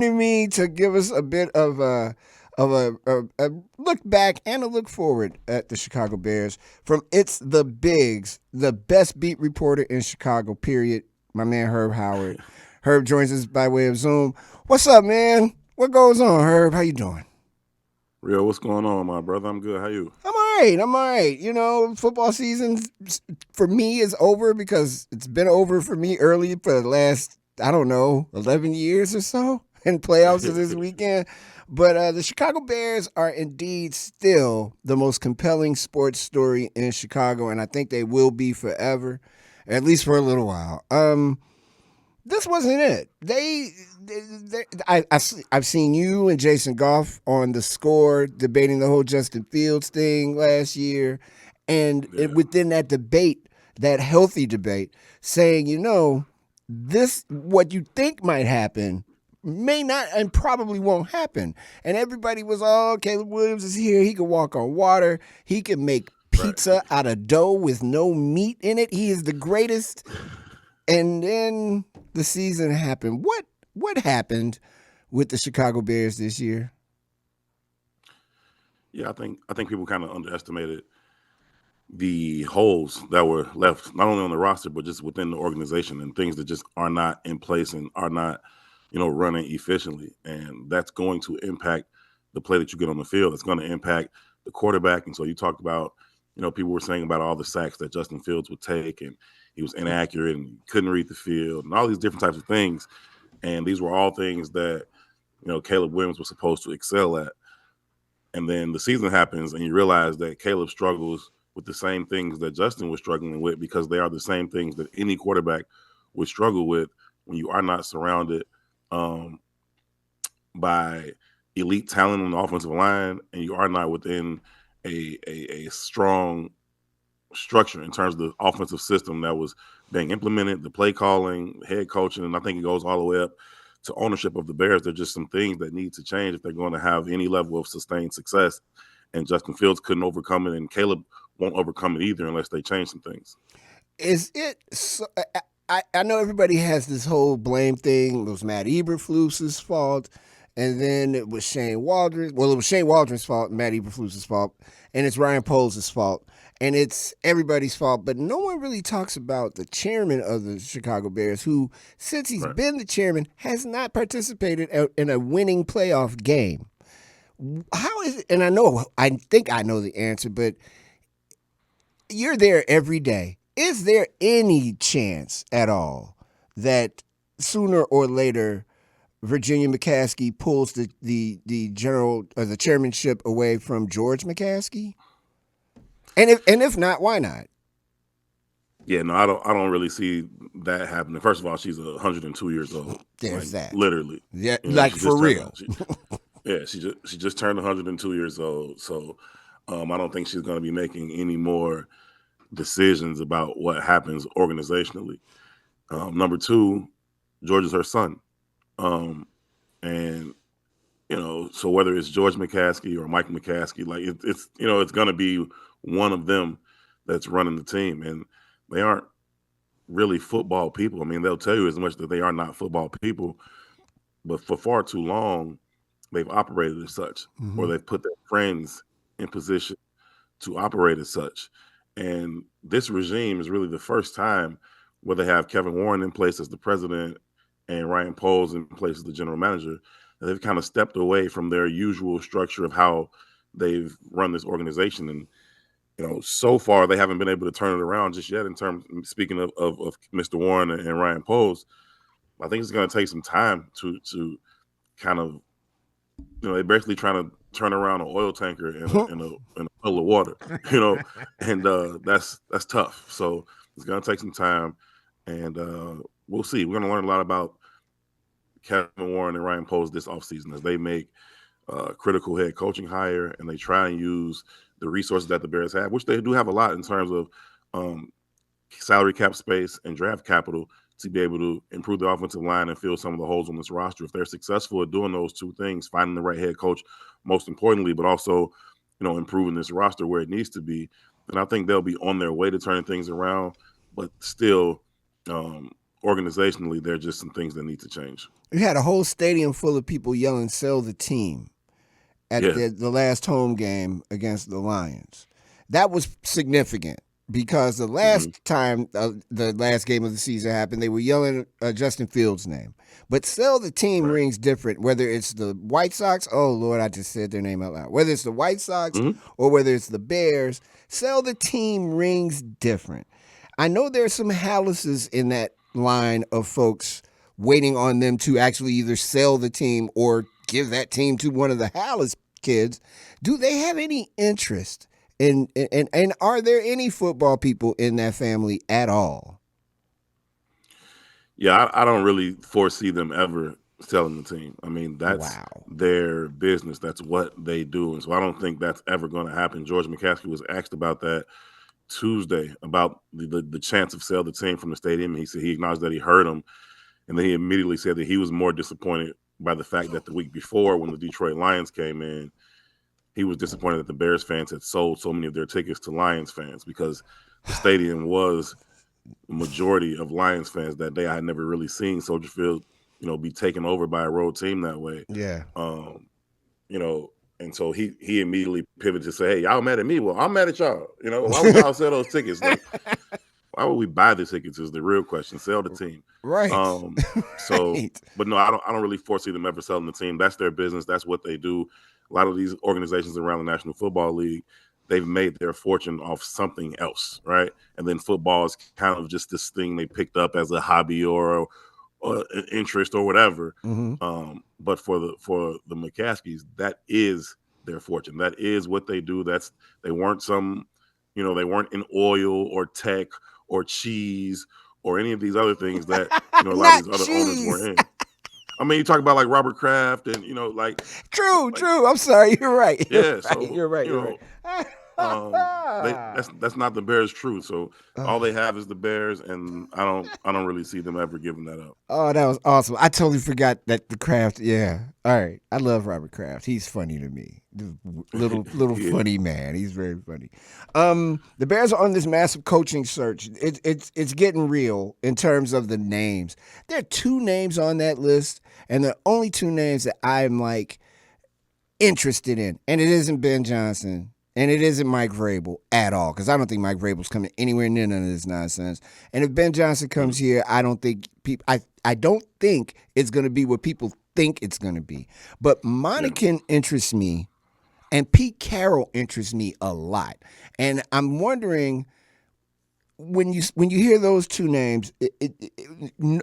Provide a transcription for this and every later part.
Me to give us a bit of a look back and a look forward at the Chicago Bears from It's the Bigs, the best beat reporter in Chicago, period. My man Herb Howard. Herb joins us by way of Zoom. What's up, man? What goes on, Herb? How you doing? Real, what's going on, my brother? I'm good. How you? I'm all right. I'm all right. You know, football season for me is over because it's been over for me early for the last, I don't know, 11 years or so. And playoffs are this weekend. But the Chicago Bears are indeed still the most compelling sports story in Chicago. And I think they will be forever, at least for a little while. This wasn't it. I've seen you and Jason Goff on the score debating the whole Justin Fields thing last year, and Yeah, within that debate, that healthy debate, saying, this what you think might happen may not and probably won't happen. And everybody was all Caleb Williams is here. He can walk on water. He can make right. pizza out of dough with no meat in it. He is the greatest, and then the season happened. What happened with the Chicago Bears this year? Yeah, I think people kind of underestimated the holes that were left not only on the roster but just within the organization and things that just are not in place and are not, running efficiently. And that's going to impact the play that you get on the field. It's going to impact the quarterback. And so you talked about, people were saying about all the sacks that Justin Fields would take and he was inaccurate and couldn't read the field and all these different types of things. And these were all things that, Caleb Williams was supposed to excel at. And then the season happens and you realize that Caleb struggles with the same things that Justin was struggling with because they are the same things that any quarterback would struggle with when you are not surrounded um, by elite talent on the offensive line and you are not within a strong structure in terms of the offensive system that was being implemented, the play calling, head coaching, and I think it goes all the way up to ownership of the Bears. There's just some things that need to change if they're going to have any level of sustained success. And Justin Fields couldn't overcome it, and Caleb won't overcome it either unless they change some things. Is it? So, I know everybody has this whole blame thing. It was Matt Eberflus's fault, and then it was Shane Waldron. Well, it was Shane Waldron's fault, Matt Eberflus's fault, and it's Ryan Poles' fault, and it's everybody's fault. But no one really talks about the chairman of the Chicago Bears, who, since he's Right. been the chairman, has not participated in a winning playoff game. How is it? And I think I know the answer, but you're there every day. Is there any chance at all that sooner or later Virginia McCaskey pulls the general or the chairmanship away from George McCaskey? And if not, why not? Yeah, no, I don't really see that happening. First of all, she's 102 years old, like There's that. literally. Yeah, You know, like she for just turned. real. Yeah, she just turned 102 years old. So I don't think she's going to be making any more decisions about what happens organizationally. Number two, George is her son, um, and so whether it's George McCaskey or Mike McCaskey, like it's going to be one of them that's running the team, and they aren't really football people. I mean, they'll tell you as much that they are not football people, but for far too long, they've operated as such, or Mm-hmm. they've put their friends in position to operate as such. And this regime is really the first time where they have Kevin Warren in place as the president and Ryan Poles in place as the general manager. And they've kind of stepped away from their usual structure of how they've run this organization. And so far they haven't been able to turn it around just yet. In terms, speaking of Mr. Warren and Ryan Poles, I think it's going to take some time to kind of they're basically trying to turn around an oil tanker in a puddle of water, and that's tough. So it's gonna take some time, and we'll see. We're gonna learn a lot about Kevin Warren and Ryan Poles this offseason as they make critical head coaching hire and they try and use the resources that the Bears have, which they do have a lot in terms of um, salary cap space and draft capital to be able to improve the offensive line and fill some of the holes on this roster. If they're successful at doing those two things, finding the right head coach, most importantly, but also, improving this roster where it needs to be, then I think they'll be on their way to turning things around. But still, organizationally, there are just some things that need to change. You had a whole stadium full of people yelling, "Sell the team," at Yeah. the last home game against the Lions. That was significant because the Hmm. last time the last game of the season happened, they were yelling Justin Fields' name. But still, the team Right. rings different, whether it's the White Sox. Oh, Lord, I just said their name out loud. Whether it's the White Sox Hmm. or whether it's the Bears, sell the team rings different. I know there's some Hallises in that line of folks waiting on them to actually either sell the team or give that team to one of the Hallis kids. Do they have any interest and are there any football people in that family at all? Yeah, I don't really foresee them ever selling the team. I mean, that's Wow. their business. That's what they do. And so I don't think that's ever going to happen. George McCaskey was asked about that Tuesday about the chance of sell the team from the stadium. He said he acknowledged that he heard him. And then he immediately said that he was more disappointed by the fact that the week before, when the Detroit Lions came in, he was disappointed that the Bears fans had sold so many of their tickets to Lions fans because the stadium was a majority of Lions fans that day. I had never really seen Soldier Field, be taken over by a road team that way. Yeah. Um, you know, and so he immediately pivoted to say, "Hey, y'all mad at me? Well, I'm mad at y'all. Why would y'all sell those tickets? Like, why would we buy the tickets? Is the real question. Sell the team." Right. Um, so, Right. but no, I don't really foresee them ever selling the team. That's their business. That's what they do. A lot of these organizations around the National Football League, they've made their fortune off something else, right? And then football is kind of just this thing they picked up as a hobby or an interest or whatever. Mm-hmm. But for the McCaskies, that is their fortune. That is what they do. They weren't they weren't in oil or tech or cheese or any of these other things that a lot of Not these other owners were cheese. in. I mean, you talk about like Robert Kraft and like True, like true. I'm sorry. You're right. You're yeah. right. So You're right. You're right. that's not the Bears' truth. So all Oh, they have is the Bears, and I don't really see them ever giving that up. oh, that was awesome. I totally forgot that the Kraft. Yeah. All right. I love Robert Kraft. He's funny to me. The little Yeah. funny man. He's very funny. The Bears are on this massive coaching search. It's getting real in terms of the names. There are two names on that list, and the only two names that I'm like interested in, and it isn't Ben Johnson. And it isn't Mike Vrabel at all, because I don't think Mike Vrabel's coming anywhere near none of this nonsense. And if Ben Johnson comes Mhm. here, I don't think people. I don't think it's going to be what people think it's going to be. But Yeah. Monacan interests me, and Pete Carroll interests me a lot. And I'm wondering when you hear those two names,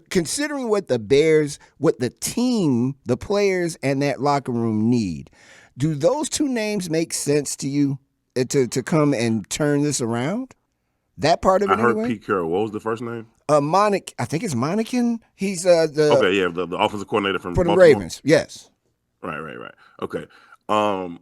considering what the Bears, what the team, the players, and that locker room need, do those two names make sense to you to come and turn this around? That part of I it, heard anyway. Pete Carroll. What was the first name? I think it's Monacan. He's the Okay, yeah, the offensive coordinator from for the Baltimore. Ravens. Yes. Right, right, right. Okay. Um,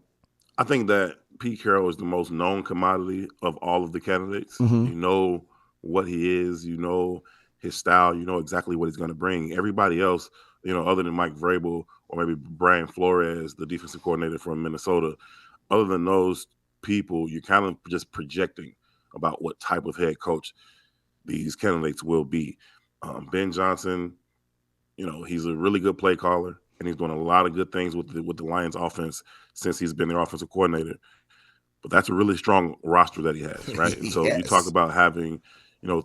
I think that Pete Carroll is the most known commodity of all of the candidates. Mm-hmm. You know what he is, you know his style, you know exactly what he's going to bring. Everybody else, other than Mike Vrabel or maybe Brian Flores, the defensive coordinator from Minnesota, other than those people, you're kind of just projecting about what type of head coach these candidates will be. Ben Johnson, he's a really good play caller, and he's doing a lot of good things with the Lions offense since he's been their offensive coordinator. But that's a really strong roster that he has, right? And so you talk Yes. about having,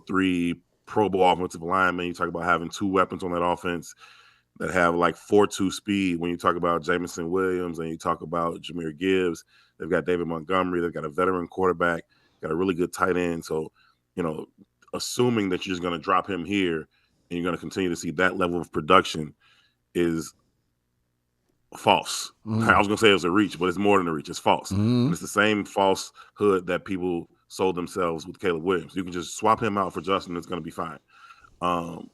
three Pro Bowl offensive linemen. You talk about having two weapons on that offense that have like 4.2 speed. When you talk about Jamison Williams and you talk about Jahmyr Gibbs, they've got David Montgomery. They've got a veteran quarterback, got a really good tight end. So, you know, assuming that you're just going to drop him here and you're going to continue to see that level of production is false. I Mm-hmm. was going to say it was a reach, but it's more than a reach. It's false. Mm-hmm. And it's the same falsehood that people sold themselves with Caleb Williams. You can just swap him out for Justin. It's going to be fine. Um,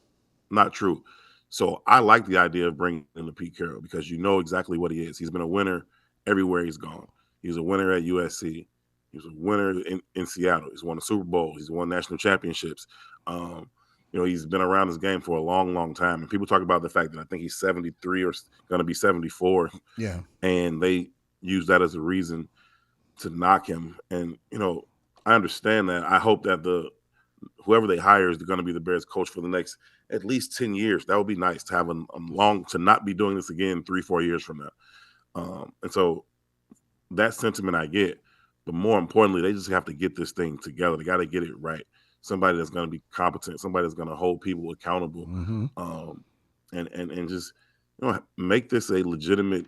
not true. So I like the idea of bringing in the Pete Carroll because you know exactly what he is. He's been a winner everywhere he's gone. He's a winner at USC. He was a winner in Seattle. He's won a Super Bowl. He's won national championships. Um, he's been around this game for a long, long time. And people talk about the fact that I think he's 73 or going to be 74, Yeah. and they use that as a reason to knock him. And I understand that. I hope that whoever they hire is going to be the Bears coach for the next at least 10 years. That would be nice to have a long, to not be doing this again 3-4 years from now. And so that sentiment I get, but more importantly, they just have to get this thing together. They got to get it right. Somebody that's going to be competent, somebody that's going to hold people accountable, and just make this a legitimate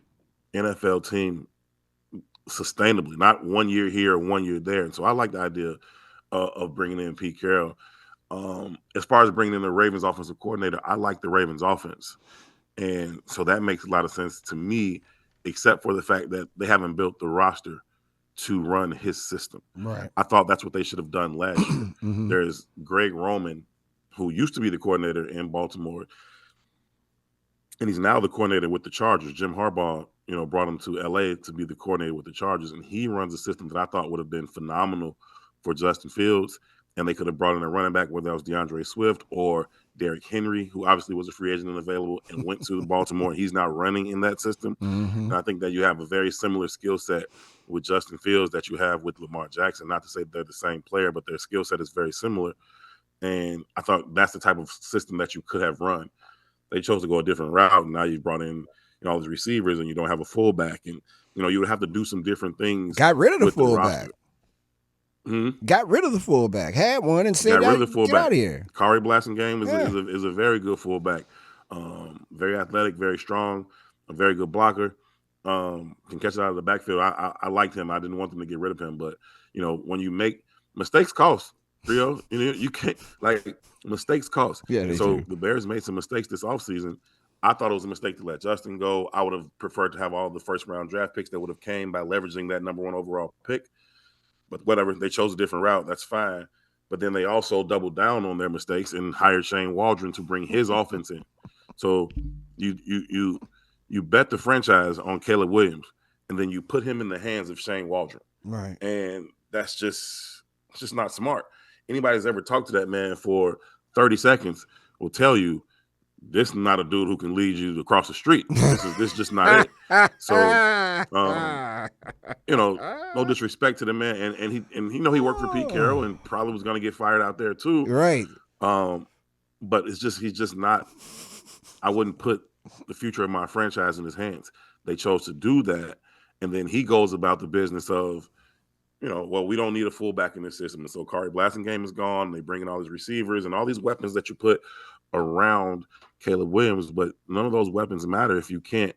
NFL team sustainably, not 1 year here or 1 year there. And so I like the idea of bringing in Pete Carroll. As far as bringing in the Ravens offensive coordinator, I like the Ravens offense. And so that makes a lot of sense to me, except for the fact that they haven't built the roster to run his system. Right. I thought that's what they should have done last year. There's Greg Roman, who used to be the coordinator in Baltimore, and he's now the coordinator with the Chargers. Jim Harbaugh, brought him to LA to be the coordinator with the Chargers, and he runs a system that I thought would have been phenomenal for Justin Fields. And they could have brought in a running back, whether that was DeAndre Swift or Derrick Henry, who obviously was a free agent and available and went to Baltimore. He's now running in that system. And I think that you have a very similar skill set with Justin Fields that you have with Lamar Jackson. Not to say they're the same player, but their skill set is very similar. And I thought that's the type of system that you could have run. They chose to go a different route. And now you've brought in all these receivers and you don't have a fullback. And, you would have to do some different things. Got rid of the fullback. Got rid of the fullback. Had one and said, get out of here. Kari Blasingame is a very good fullback. Very athletic, very strong, a very good blocker. Can catch it out of the backfield. I liked him. I didn't want them to get rid of him. But, when you make mistakes cost, Rio, you can't, mistakes cost. Yeah, so the Bears made some mistakes this offseason. I thought it was a mistake to let Justin go. I would have preferred to have all the first-round draft picks that would have came by leveraging that number 1 overall pick. But whatever, they chose a different route. That's fine. But then they also doubled down on their mistakes and hired Shane Waldron to bring his offense in. So you bet the franchise on Caleb Williams, and then you put him in the hands of Shane Waldron. Right. And that's just not smart. Anybody who's ever talked to that man for 30 seconds will tell you this is not a dude who can lead you across the street. This is just not it. So, no disrespect to the man, and he worked for Pete Carroll and probably was going to get fired out there too. Right. But he's just not. I wouldn't put the future of my franchise in his hands. They chose to do that, and then he goes about the business of, well, we don't need a fullback in this system, and so Kari Blasingame is gone. They bring in all these receivers and all these weapons that you put around Caleb Williams, but none of those weapons matter if you can't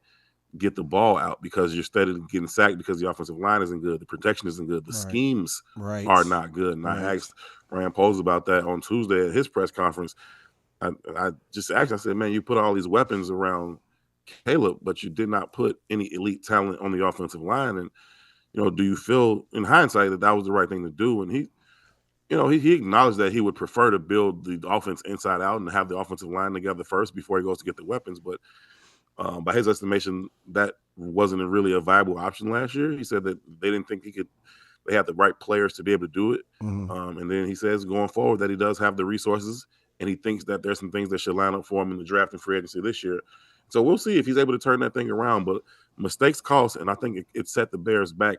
get the ball out because you're steadily getting sacked because the offensive line isn't good, the protection isn't good, the schemes are not good. And I asked Ryan Poles about that on Tuesday at his press conference. I just asked, I said, man, you put all these weapons around Caleb, but you did not put any elite talent on the offensive line. And, do you feel in hindsight that was the right thing to do? And he acknowledged that he would prefer to build the offense inside out and have the offensive line together first before he goes to get the weapons. But by his estimation, that wasn't really a viable option last year. He said that they didn't think they had the right players to be able to do it. And then he says going forward that he does have the resources, and he thinks that there's some things that should line up for him in the draft and free agency this year. So we'll see if he's able to turn that thing around. But mistakes cost, and I think it set the Bears back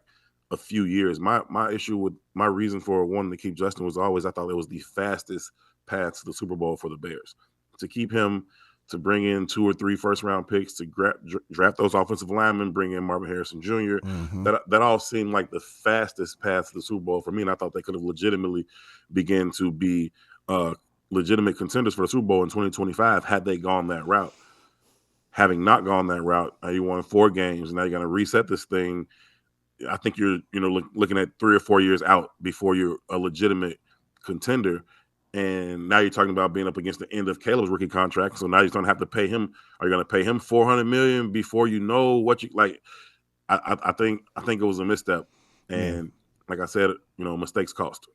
a few years. My issue with my reason for wanting to keep Justin was always I thought it was the fastest path to the Super Bowl for the Bears. To keep him, to bring in 2 or 3 first-round picks, to draft those offensive linemen, bring in Marvin Harrison Jr. That all seemed like the fastest path to the Super Bowl for me, and I thought they could have legitimately begun to be legitimate contenders for the Super Bowl in 2025 had they gone that route. Having not gone that route, now you won 4 games, and now you're going to reset this thing. I think you're looking at 3 or 4 years out before you're a legitimate contender. And now you're talking about being up against the end of Caleb's rookie contract. So now you're going to have to pay him. Are you going to pay him $400 million before you know what you like? I think it was a misstep. And like I said, mistakes cost.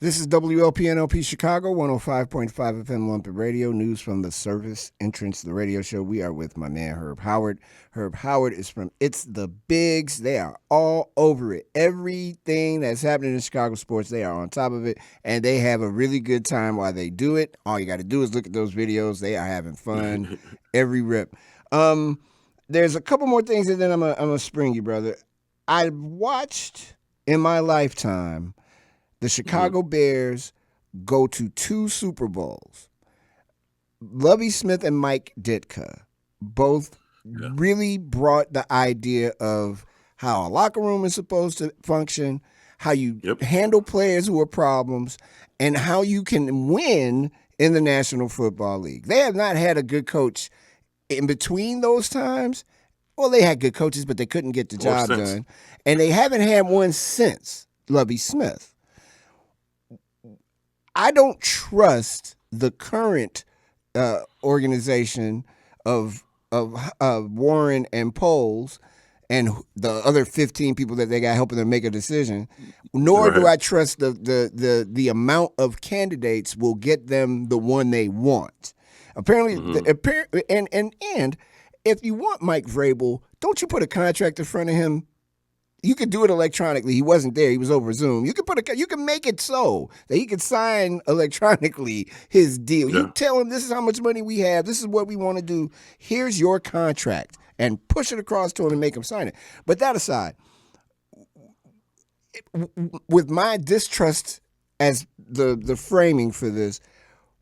This is WLPNLP Chicago, 105.5 FM Lumpy Radio, news from the Service Entrance, the radio show. We are with my man, Herb Howard. Herb Howard is from It's the Bigs. They are all over it. Everything that's happening in Chicago sports, they are on top of it, and they have a really good time while they do it. All you got to do is look at those videos. They are having fun every rip. There's a couple more things, and then I'm gonna spring you, brother. I watched in my lifetime the Chicago Bears go to 2 Super Bowls. Lovie Smith and Mike Ditka both Yeah. really brought the idea of how a locker room is supposed to function, how you Yep. handle players who are problems, and how you can win in the National Football League. They have not had a good coach in between those times. Well, they had good coaches, but they couldn't get the Or job since. done. And they haven't had one since Lovie Smith. I don't trust the current organization of Warren and Poles and the other 15 people that they got helping them make a decision. Nor do Right. I trust the amount of candidates will get them the one they want. Apparently, and if you want Mike Vrabel, don't you put a contract in front of him? You could do it electronically. He wasn't there. He was over Zoom. You can make it so that he could sign electronically his deal. You Yeah. tell him this is how much money we have. This is what we want to do. Here's your contract, and push it across to him and make him sign it. But that aside, with my distrust as the framing for this,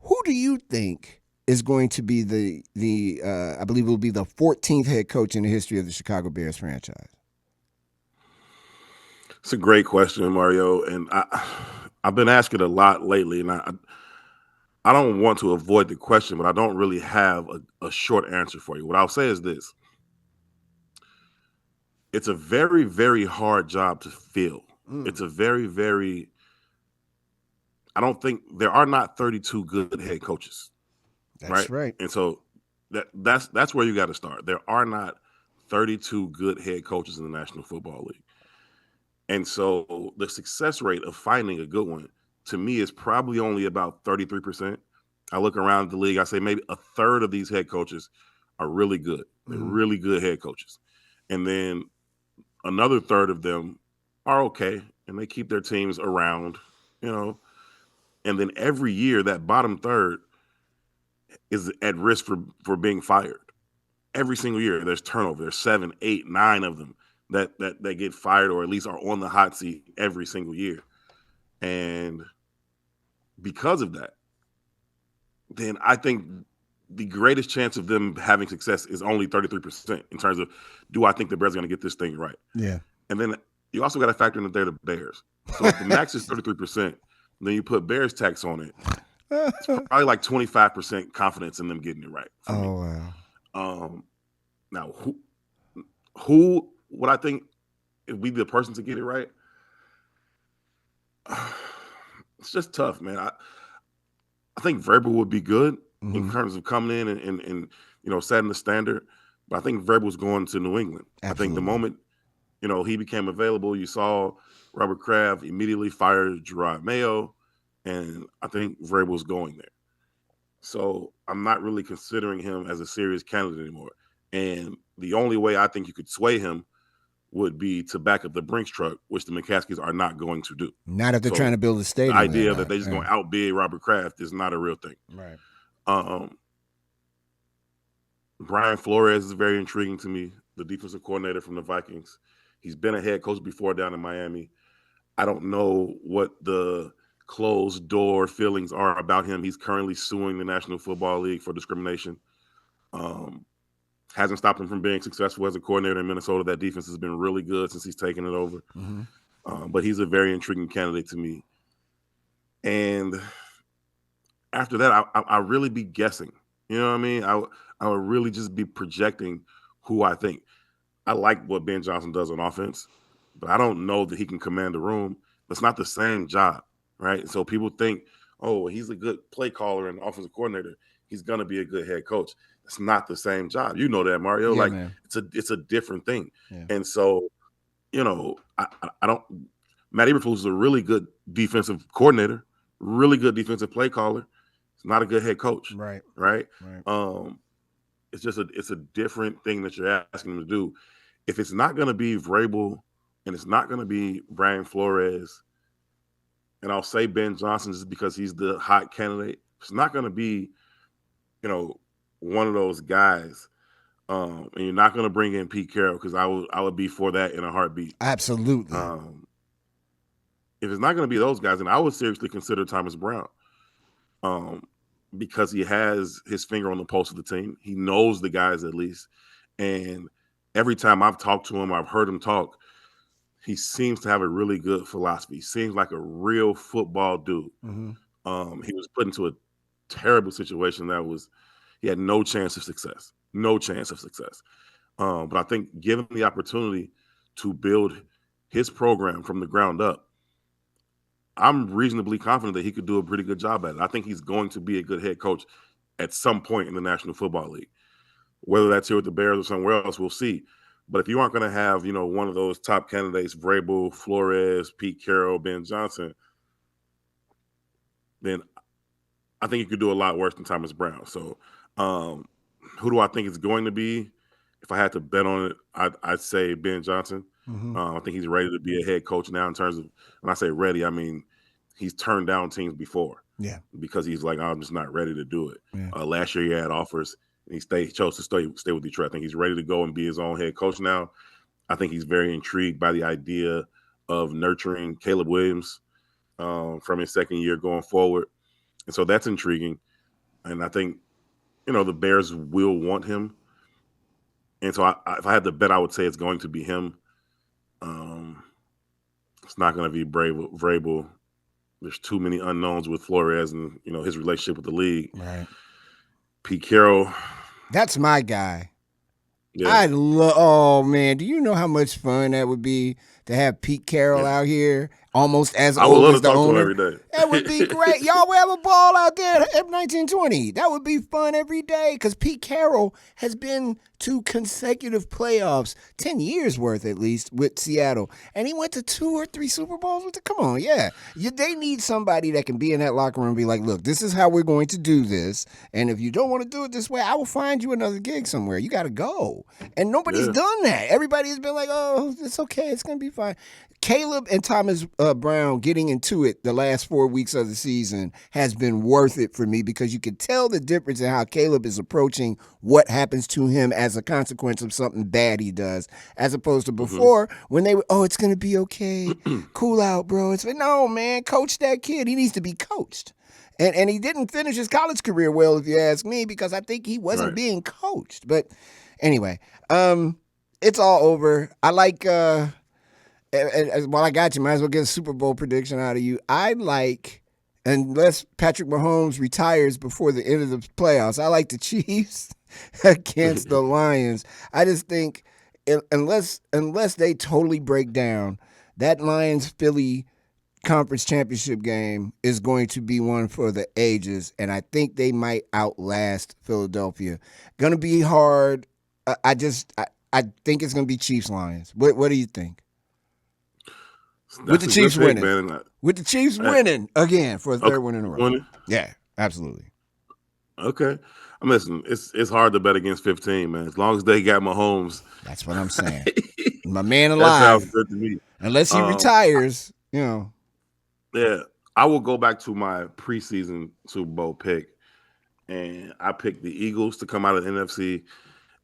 who do you think is going to be the I believe it will be the 14th head coach in the history of the Chicago Bears franchise? It's a great question, Mario, and I've been asking a lot lately, and I don't want to avoid the question, but I don't really have a short answer for you. What I'll say is this: it's a very, very hard job to fill. It's a very, very. I don't think there are not 32 good head coaches, That's right. And so that's where you got to start. There are not 32 good head coaches in the National Football League. And so the success rate of finding a good one, to me, is probably only about 33%. I look around the league, I say maybe a third of these head coaches are really good. They're really good head coaches. And then another third of them are okay, and they keep their teams around, you know. And then every year, that bottom third is at risk for being fired. Every single year, there's turnover. There's 7, 8, 9 of them that get fired, or at least are on the hot seat every single year. And because of that, then I think the greatest chance of them having success is only 33% in terms of, do I think the Bears are going to get this thing right? Yeah. And then you also got to factor in that they're the Bears. So if the max is 33%, then you put Bears tax on it. It's probably like 25% confidence in them getting it right. For me. Wow. Now, who would I think would be the person to get it right? It's just tough, man. I think Vrabel would be good in terms of coming in and setting the standard. But I think Vrabel's going to New England. Absolutely. I think the moment he became available, you saw Robert Kraft immediately fired Gerard Mayo, and I think Vrabel's going there. So I'm not really considering him as a serious candidate anymore. And the only way I think you could sway him would be to back up the Brinks truck, which the McCaskies are not going to do. Not if they're trying to build a stadium. The idea that they're just going to outbid Robert Kraft is not a real thing. Right. Brian Flores is very intriguing to me, the defensive coordinator from the Vikings. He's been a head coach before down in Miami. I don't know what the closed door feelings are about him. He's currently suing the National Football League for discrimination. Hasn't stopped him from being successful as a coordinator in Minnesota. That defense has been really good since he's taken it over. But he's a very intriguing candidate to me. And after that, I really be guessing. You know what I mean? I would really just be projecting who I think. I like what Ben Johnson does on offense, but I don't know that he can command the room. It's not the same job, right? So people think, oh, he's a good play caller and offensive coordinator. He's going to be a good head coach. It's not the same job. You know that, Mario. Yeah, like, man. it's a different thing. Yeah. And so, I don't – Matt Eberflus is a really good defensive coordinator, really good defensive play caller. He's not a good head coach. Right. It's just it's a different thing that you're asking him to do. If it's not going to be Vrabel and it's not going to be Brian Flores, and I'll say Ben Johnson just because he's the hot candidate, it's not going to be, one of those guys. And you're not going to bring in Pete Carroll, because I would be for that in a heartbeat. Absolutely. If it's not going to be those guys, then I would seriously consider Thomas Brown. um, because he has his finger on the pulse of the team. He knows the guys at least, and every time I've talked to him, I've heard him talk. He seems to have a really good philosophy. He seems like a real football dude. Mm-hmm. He was put into a terrible situation that was he had no chance of success. No chance of success. But I think given the opportunity to build his program from the ground up, I'm reasonably confident that he could do a pretty good job at it. I think he's going to be a good head coach at some point in the National Football League. Whether that's here with the Bears or somewhere else, we'll see. But if you aren't going to have, one of those top candidates, Vrabel, Flores, Pete Carroll, Ben Johnson, then I think you could do a lot worse than Thomas Brown. So, who do I think it's going to be? If I had to bet on it, I'd say Ben Johnson. Mm-hmm. I think he's ready to be a head coach now. In terms of when I say ready, I mean he's turned down teams before. Yeah. Because he's like, I'm just not ready to do it. Yeah. Last year he had offers and he chose to stay with Detroit. I think he's ready to go and be his own head coach now. I think he's very intrigued by the idea of nurturing Caleb Williams from his second year going forward. And so that's intriguing. And I think, the Bears will want him. And so if I had to bet, I would say it's going to be him. It's not going to be Vrabel. There's too many unknowns with Flores and, his relationship with the league. Right. Pete Carroll. That's my guy. Yeah. Oh, man. Do you know how much fun that would be to have Pete Carroll out here almost as I would old love as to the talk to him owner? every day. That would be great. Y'all would have a ball out there at 1920. That would be fun every day because Pete Carroll has been to consecutive playoffs, 10 years worth at least, with Seattle. And he went to 2 or 3 Super Bowls with it. Come on, yeah. They need somebody that can be in that locker room and be like, look, this is how we're going to do this. And if you don't want to do it this way, I will find you another gig somewhere. You got to go. And nobody's done that. Everybody has been like, oh, it's okay. It's going to be fine. Caleb and Thomas Brown getting into it the last 4 weeks of the season has been worth it for me because you can tell the difference in how Caleb is approaching what happens to him as a consequence of something bad he does, as opposed to before when they were, oh, it's going to be okay. Cool out, bro. No, man, coach that kid. He needs to be coached. And he didn't finish his college career well, if you ask me, because I think he wasn't being coached. But anyway, it's all over. I like... And while I got you, might as well get a Super Bowl prediction out of you. I like, unless Patrick Mahomes retires before the end of the playoffs, I like the Chiefs against the Lions. I just think unless they totally break down, that Lions-Philly conference championship game is going to be one for the ages, and I think they might outlast Philadelphia. Going to be hard. I think it's going to be Chiefs-Lions. What do you think? With the Chiefs winning. Man. With the Chiefs winning again for a third win in a row. Winning? Yeah, absolutely. Okay. Listen, it's hard to bet against 15, man. As long as they got Mahomes. That's what I'm saying. My man alive. That sounds good to me. Unless he retires, Yeah. I will go back to my preseason Super Bowl pick. And I picked the Eagles to come out of the NFC.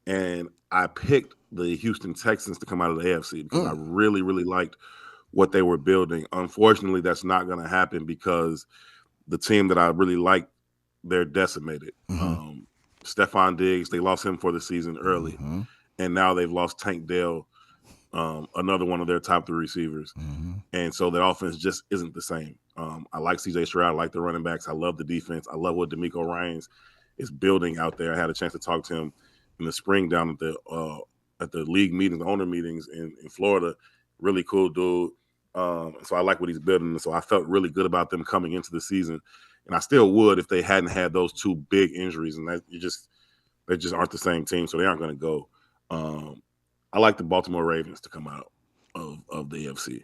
And I picked the Houston Texans to come out of the AFC because I really, really liked what they were building. Unfortunately, that's not going to happen because the team that I really like, they're decimated. Stephon Diggs, they lost him for the season early. And now they've lost Tank Dell, another one of their top 3 receivers. And so their offense just isn't the same. I like C.J. Stroud. I like the running backs. I love the defense. I love what DeMeco Ryans is building out there. I had a chance to talk to him in the spring down at the league meetings, owner meetings in Florida. Really cool dude. So I like what he's building. So I felt really good about them coming into the season. And I still would if they hadn't had those 2 big injuries. And they just aren't the same team, so they aren't going to go. I like the Baltimore Ravens to come out of the AFC.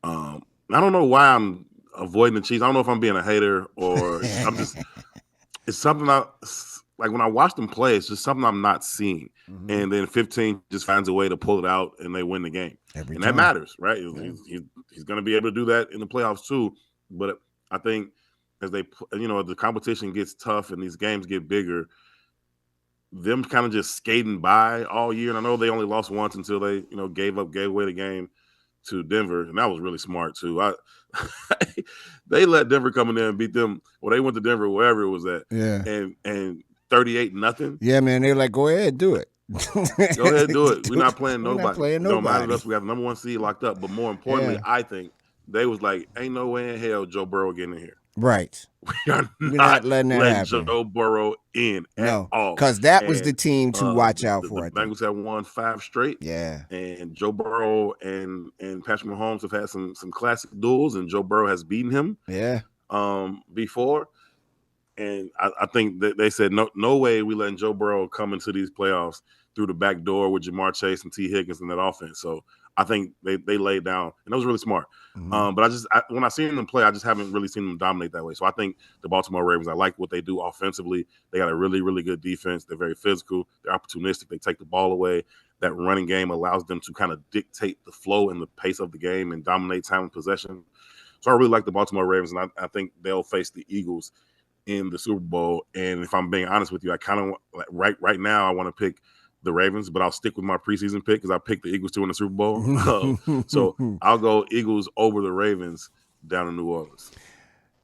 I don't know why I'm avoiding the Chiefs. I don't know if I'm being a hater or I'm just – it's something like when I watch them play, it's just something I'm not seeing. And then 15 just finds a way to pull it out and they win the game. And that matters, right? He's going to be able to do that in the playoffs too. But I think as the competition gets tough and these games get bigger, them kind of just skating by all year. And I know they only lost once until they, gave away the game to Denver, and that was really smart too. They let Denver come in there and beat them. Well, they went to Denver, wherever it was at, Yeah. and 38-0. Yeah, man. They're like, go ahead, do it. Go ahead, do it. We're not playing We're nobody. not playing It don't matter to nobody. us. We have the number 1 seed locked up. But more importantly, Yeah. I think they was like, ain't no way in hell Joe Burrow getting in here. Right. We are We're not letting that letting happen. Joe Burrow in No, at all. because that was And the team to watch out the for. I think. Bengals have won 5 straight. Yeah. And Joe Burrow and Patrick Mahomes have had some classic duels, and Joe Burrow has beaten him Yeah. before. And I think that they said no way we letting Joe Burrow come into these playoffs through the back door with Jamar Chase and T. Higgins in that offense. So I think they laid down, and that was really smart. Mhm. But when I seen them play, I just haven't really seen them dominate that way. So I think the Baltimore Ravens, I like what they do offensively. They got a really, really good defense. They're very physical. They're opportunistic. They take the ball away. That running game allows them to kind of dictate the flow and the pace of the game and dominate time and possession. So I really like the Baltimore Ravens, and I think they'll face the Eagles in the Super Bowl. And if I'm being honest with you, I kind of right now I want to pick the Ravens, but I'll stick with my preseason pick because I picked the Eagles to win the Super Bowl. So I'll go Eagles over the Ravens down in New Orleans.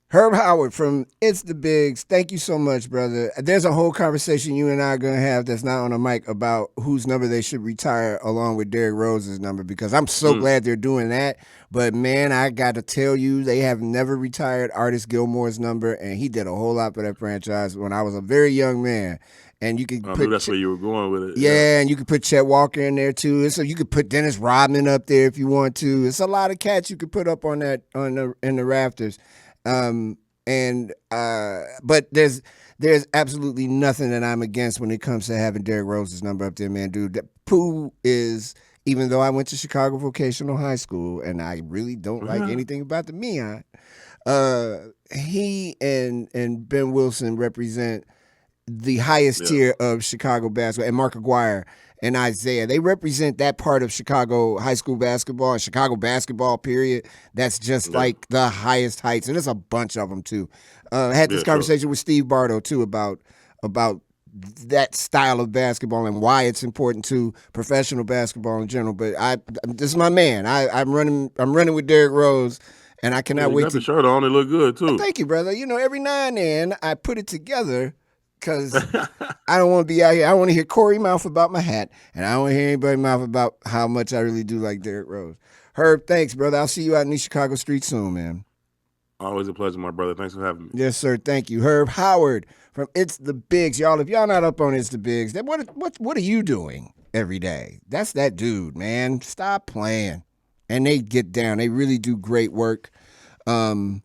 Herb Howard from It's the Bigs. Thank you so much, brother. There's a whole conversation you and I are going to have that's not on the mic about whose number they should retire along with Derrick Rose's number, because I'm so glad they're doing that. But, man, I got to tell you, they have never retired Artis Gilmore's number, and he did a whole lot for that franchise when I was a very young man. And you could I knew that's where you were going with it. Yeah, and you could put Chet Walker in there too. So you could put Dennis Rodman up there if you want to. It's a lot of cats you could put up in the rafters. But there's absolutely nothing that I'm against when it comes to having Derrick Rose's number up there, man, dude. Pooh is, even though I went to Chicago Vocational High School and I really don't like anything about the Meon, he and Ben Wilson represent the highest tier of Chicago basketball, and Mark Aguirre and Isaiah. They represent that part of Chicago high school basketball and Chicago basketball, period. That's just like the highest heights, and there's a bunch of them too. I had this conversation with Steve Bardo too about that style of basketball and why it's important to professional basketball in general. But this is my man. I'm running with Derrick Rose. And I cannot wait got the shirt on. It look good too. Thank you, brother. You know, every now and then I put it together because I don't want to be out here. I want to hear Corey mouth about my hat, and I don't want to hear anybody mouth about how much I really do like Derrick Rose. Herb, thanks, brother. I'll see you out in these Chicago streets soon, man. Always a pleasure, my brother. Thanks for having me. Yes, sir. Thank you. Herb Howard from It's the Bigs. Y'all, if y'all not up on It's the Bigs, then what are you doing every day? That's that dude, man. Stop playing. And they get down. They really do great work. And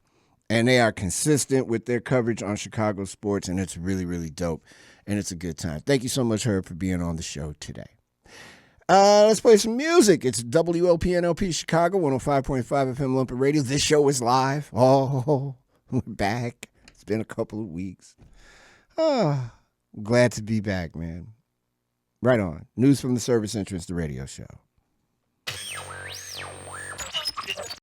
they are consistent with their coverage on Chicago sports, and it's really, really dope. And it's a good time. Thank you so much, Herb, for being on the show today. Let's play some music. It's WLPNLP Chicago, 105.5 FM Lumpin Radio. This show is live. Oh, we're back. It's been a couple of weeks. Oh, glad to be back, man. Right on. News from the service entrance, the radio show.